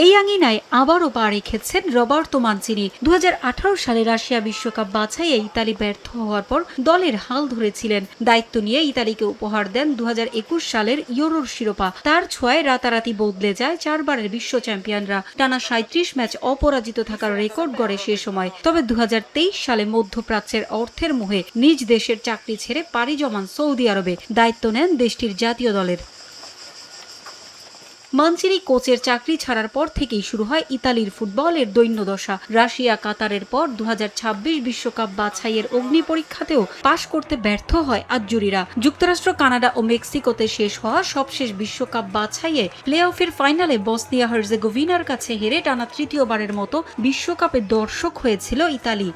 এই আঙিনায় আবারও পা রেখেছেন রবার্তো মানচিনি। 2018 সালে রাশিয়া বিশ্বকাপ বাছাইয়ে ইতালি ব্যর্থ হওয়ার পর দলের হাল ধরেছিলেন। দায়িত্ব নিয়ে ইতালিকে উপহার দেন 2021 সালের ইউরোর শিরোপা। তার ছোঁয়ায় রাতারাতি বদলে যায় 4 বারের বিশ্ব চ্যাম্পিয়নরা। টানা 37 ম্যাচ অপরাজিত থাকার রেকর্ড গড়ে সে সময়। তবে 2023 সালে মধ্যপ্রাচ্যের অর্থের মোহে নিজ দেশের চাকরি ছেড়ে পাড়ি জমান সৌদি আরবে। দায়িত্ব নেন দেশটির জাতীয় দলের। মানচিনি কোচের চাকরি ছাড়ার পর থেকেই শুরু হয় ইতালির ফুটবলের দৈন্যদশা। রাশিয়া কাতারের পর 2026 বিশ্বকাপ বাছাইয়ের অগ্নি পরীক্ষাতেও পাশ করতে ব্যর্থ হয় আজ্জুরিরা। যুক্তরাষ্ট্র, কানাডা ও মেক্সিকোতে শেষ হওয়া সবশেষ বিশ্বকাপ বাছাইয়ে প্লে অফের ফাইনালে বসনিয়া হার্জেগোভিনার কাছে হেরে টানা তৃতীয়বারের মতো বিশ্বকাপে দর্শক হয়েছিল ইতালি।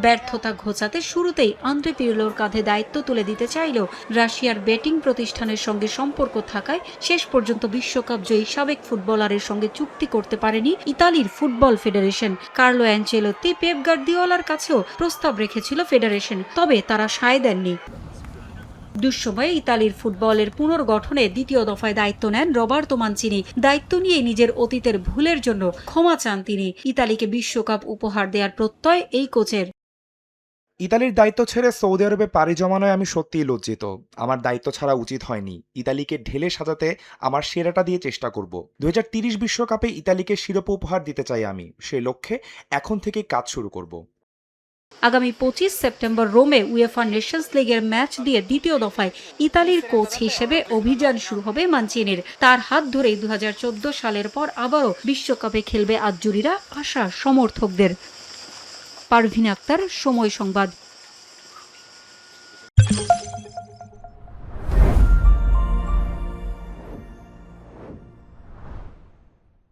ব্যর্থতা ঘোচাতে শুরুতেই আন্দ্রে পিরলোর কাঁধে দায়িত্ব তুলে দিতে চাইলেও রাশিয়ার ব্যাটিং প্রতিষ্ঠানের সঙ্গে সম্পর্ক থাকায় শেষ পর্যন্ত বিশ্বকাপ জয়ী সাবেক ফুটবলারের সঙ্গে চুক্তি করতে পারেনি ইতালির football federation. Carlo Ancelotti, Pep গার্দিওলার কাছেও প্রস্তাব রেখেছিল ফেডারেশন, তবে তারা সায় দেননি। দুঃসময়ে ইতালির ফুটবলের পুনর্গঠনে দ্বিতীয় দফায় দায়িত্ব নেন রবার্তো মানচিনি। দায়িত্ব নিয়ে নিজের অতীতের ভুলের জন্য ক্ষমা চান তিনি। ইতালিকে বিশ্বকাপ উপহার দেওয়ার প্রত্যয় এই কোচের। ইতালির দায়িত্ব ছেড়ে সৌদি আরবে পাড়ি জমানোয় আমি সত্যিই লজ্জিত। আমার দায়িত্ব ছাড়া উচিত হয়নি। ইতালিকে ঢেলে সাজাতে আমার সেরাটা দিয়ে চেষ্টা করব। 2030 বিশ্বকাপে ইতালিকে শিরোপা উপহার দিতে চাই আমি। সেই লক্ষ্যে এখন থেকে কাজ শুরু করব। আগামী 25 সেপ্টেম্বর রোমে উয়েফা নেশনস লিগের ম্যাচ দিয়ে দ্বিতীয় দফায় ইতালির কোচ হিসেবে অভিযান শুরু হবে মানচিনির। তার হাত ধরেই 2014 সালের পর আবারও বিশ্বকাপে খেলবে আজ্জুরিরা, আশা সমর্থকদের। পারভিন আক্তার, সময় সংবাদ।